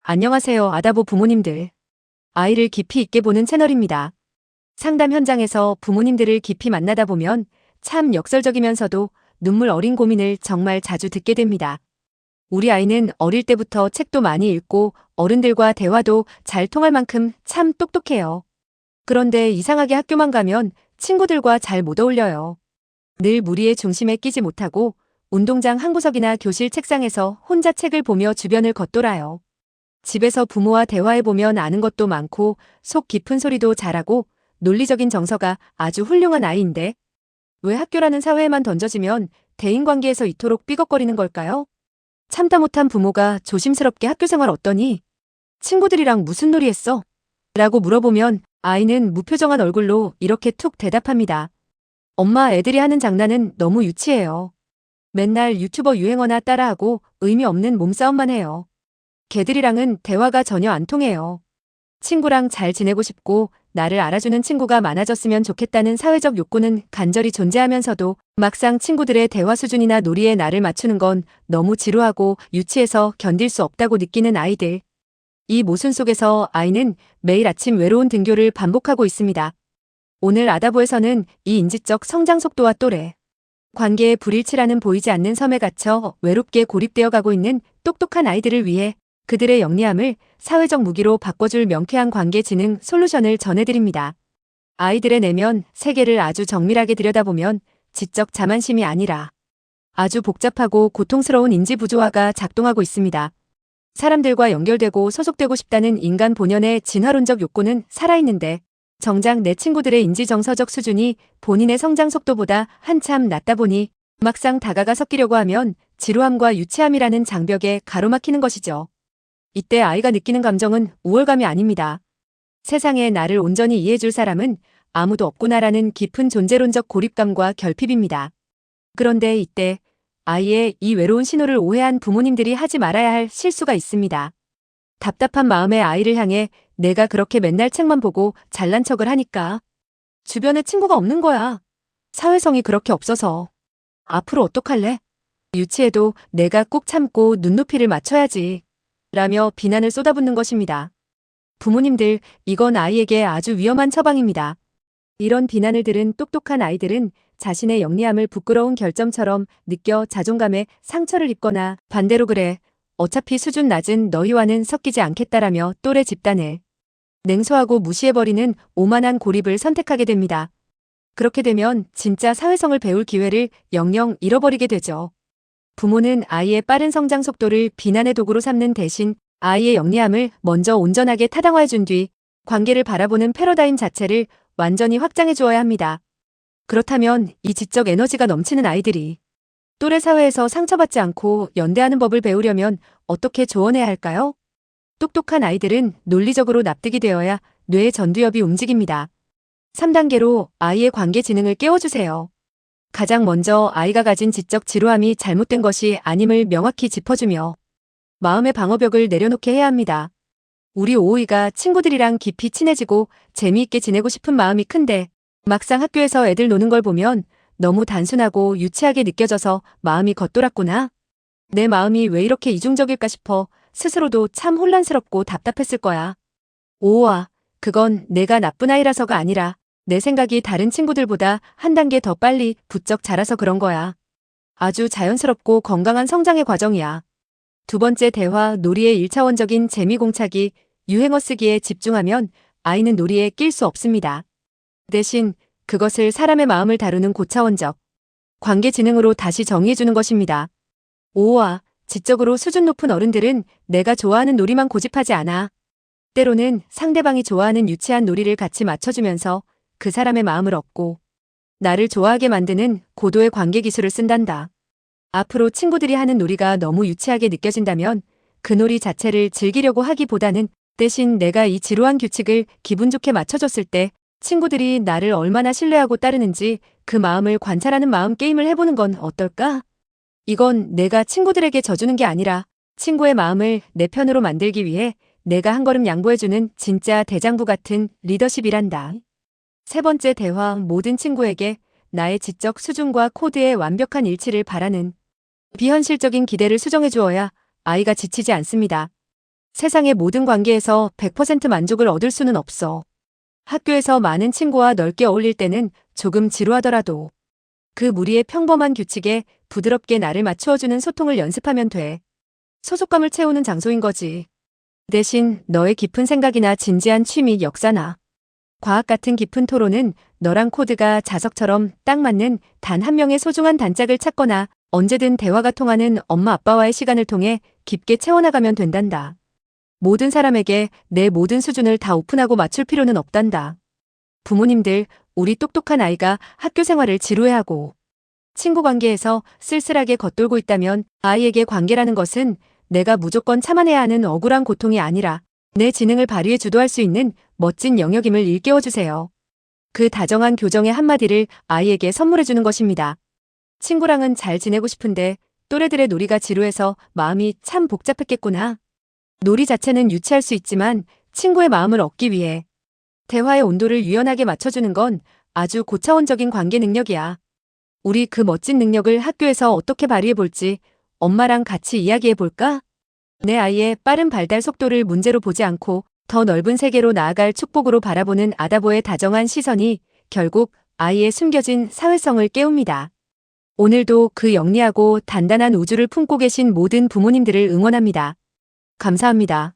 안녕하세요, 아다보 부모님들. 아이를 깊이 있게 보는 채널입니다. 상담 현장에서 부모님들을 깊이 만나다 보면 참 역설적이면서도 눈물 어린 고민을 정말 자주 듣게 됩니다. 우리 아이는 어릴 때부터 책도 많이 읽고 어른들과 대화도 잘 통할 만큼 참 똑똑해요. 그런데 이상하게 학교만 가면 친구들과 잘 못 어울려요. 늘 무리의 중심에 끼지 못하고 운동장 한 구석이나 교실 책상에서 혼자 책을 보며 주변을 겉돌아요. 집에서 부모와 대화해보면 아는 것도 많고 속 깊은 소리도 잘하고 논리적인 정서가 아주 훌륭한 아이인데 왜 학교라는 사회에만 던져지면 대인관계에서 이토록 삐걱거리는 걸까요? 참다 못한 부모가 조심스럽게 학교 생활 어떠니? 친구들이랑 무슨 놀이 했어? 라고 물어보면 아이는 무표정한 얼굴로 이렇게 툭 대답합니다. 엄마, 애들이 하는 장난은 너무 유치해요. 맨날 유튜버 유행어나 따라하고 의미 없는 몸싸움만 해요. 걔들이랑은 대화가 전혀 안 통해요. 친구랑 잘 지내고 싶고 나를 알아주는 친구가 많아졌으면 좋겠다는 사회적 욕구는 간절히 존재하면서도 막상 친구들의 대화 수준이나 놀이에 나를 맞추는 건 너무 지루하고 유치해서 견딜 수 없다고 느끼는 아이들. 이 모순 속에서 아이는 매일 아침 외로운 등교를 반복하고 있습니다. 오늘 아다보에서는 이 인지적 성장 속도와 또래, 관계의 불일치라는 보이지 않는 섬에 갇혀 외롭게 고립되어 가고 있는 똑똑한 아이들을 위해 그들의 영리함을 사회적 무기로 바꿔줄 명쾌한 관계 지능 솔루션을 전해드립니다. 아이들의 내면, 세계를 아주 정밀하게 들여다보면 지적 자만심이 아니라 아주 복잡하고 고통스러운 인지 부조화가 작동하고 있습니다. 사람들과 연결되고 소속되고 싶다는 인간 본연의 진화론적 욕구는 살아있는데 정작 내 친구들의 인지 정서적 수준이 본인의 성장 속도보다 한참 낮다 보니 막상 다가가 섞이려고 하면 지루함과 유치함이라는 장벽에 가로막히는 것이죠. 이때 아이가 느끼는 감정은 우월감이 아닙니다. 세상에 나를 온전히 이해해줄 사람은 아무도 없구나라는 깊은 존재론적 고립감과 결핍입니다. 그런데 이때 아이의 이 외로운 신호를 오해한 부모님들이 하지 말아야 할 실수가 있습니다. 답답한 마음의 아이를 향해 내가 그렇게 맨날 책만 보고 잘난 척을 하니까 주변에 친구가 없는 거야. 사회성이 그렇게 없어서. 앞으로 어떡할래? 유치해도 내가 꾹 참고 눈높이를 맞춰야지. 라며 비난을 쏟아붓는 것입니다. 부모님들, 이건 아이에게 아주 위험한 처방입니다. 이런 비난을 들은 똑똑한 아이들은 자신의 영리함을 부끄러운 결점처럼 느껴 자존감에 상처를 입거나 반대로 그래, 어차피 수준 낮은 너희와는 섞이지 않겠다라며 또래 집단을 냉소하고 무시해버리는 오만한 고립을 선택하게 됩니다. 그렇게 되면 진짜 사회성을 배울 기회를 영영 잃어버리게 되죠. 부모는 아이의 빠른 성장 속도를 비난의 도구로 삼는 대신 아이의 영리함을 먼저 온전하게 타당화해준 뒤 관계를 바라보는 패러다임 자체를 완전히 확장해 주어야 합니다. 그렇다면 이 지적 에너지가 넘치는 아이들이 또래 사회에서 상처받지 않고 연대하는 법을 배우려면 어떻게 조언해야 할까요? 똑똑한 아이들은 논리적으로 납득이 되어야 뇌의 전두엽이 움직입니다. 3단계로 아이의 관계 지능을 깨워주세요. 가장 먼저 아이가 가진 지적 지루함이 잘못된 것이 아님을 명확히 짚어주며 마음의 방어벽을 내려놓게 해야 합니다. 우리 오오이가 친구들이랑 깊이 친해지고 재미있게 지내고 싶은 마음이 큰데 막상 학교에서 애들 노는 걸 보면 너무 단순하고 유치하게 느껴져서 마음이 겉돌았구나. 내 마음이 왜 이렇게 이중적일까 싶어 스스로도 참 혼란스럽고 답답했을 거야. 오오아, 그건 내가 나쁜 아이라서가 아니라 내 생각이 다른 친구들보다 한 단계 더 빨리 부쩍 자라서 그런 거야. 아주 자연스럽고 건강한 성장의 과정이야. 두 번째 대화, 놀이의 1차원적인 재미 공차기, 유행어 쓰기에 집중하면 아이는 놀이에 낄 수 없습니다. 대신 그것을 사람의 마음을 다루는 고차원적 관계 지능으로 다시 정의해주는 것입니다. 오오아, 지적으로 수준 높은 어른들은 내가 좋아하는 놀이만 고집하지 않아. 때로는 상대방이 좋아하는 유치한 놀이를 같이 맞춰주면서 그 사람의 마음을 얻고 나를 좋아하게 만드는 고도의 관계 기술을 쓴단다. 앞으로 친구들이 하는 놀이가 너무 유치하게 느껴진다면 그 놀이 자체를 즐기려고 하기보다는 대신 내가 이 지루한 규칙을 기분 좋게 맞춰줬을 때 친구들이 나를 얼마나 신뢰하고 따르는지 그 마음을 관찰하는 마음 게임을 해보는 건 어떨까? 이건 내가 친구들에게 져주는 게 아니라 친구의 마음을 내 편으로 만들기 위해 내가 한 걸음 양보해주는 진짜 대장부 같은 리더십이란다. 세 번째 대화, 모든 친구에게 나의 지적 수준과 코드의 완벽한 일치를 바라는 비현실적인 기대를 수정해 주어야 아이가 지치지 않습니다. 세상의 모든 관계에서 100% 만족을 얻을 수는 없어. 학교에서 많은 친구와 넓게 어울릴 때는 조금 지루하더라도 그 무리의 평범한 규칙에 부드럽게 나를 맞추어주는 소통을 연습하면 돼. 소속감을 채우는 장소인 거지. 대신 너의 깊은 생각이나 진지한 취미, 역사나 과학 같은 깊은 토론은 너랑 코드가 자석처럼 딱 맞는 단 한 명의 소중한 단짝을 찾거나 언제든 대화가 통하는 엄마 아빠와의 시간을 통해 깊게 채워나가면 된단다. 모든 사람에게 내 모든 수준을 다 오픈하고 맞출 필요는 없단다. 부모님들, 우리 똑똑한 아이가 학교 생활을 지루해하고 친구 관계에서 쓸쓸하게 겉돌고 있다면 아이에게 관계라는 것은 내가 무조건 참아내야 하는 억울한 고통이 아니라 내 지능을 발휘해 주도할 수 있는 멋진 영역임을 일깨워주세요. 그 다정한 교정의 한마디를 아이에게 선물해 주는 것입니다. 친구랑은 잘 지내고 싶은데 또래들의 놀이가 지루해서 마음이 참 복잡했겠구나. 놀이 자체는 유치할 수 있지만 친구의 마음을 얻기 위해 대화의 온도를 유연하게 맞춰주는 건 아주 고차원적인 관계 능력이야. 우리 그 멋진 능력을 학교에서 어떻게 발휘해 볼지 엄마랑 같이 이야기해 볼까? 내 아이의 빠른 발달 속도를 문제로 보지 않고 더 넓은 세계로 나아갈 축복으로 바라보는 아다보의 다정한 시선이 결국 아이의 숨겨진 사회성을 깨웁니다. 오늘도 그 영리하고 단단한 우주를 품고 계신 모든 부모님들을 응원합니다. 감사합니다.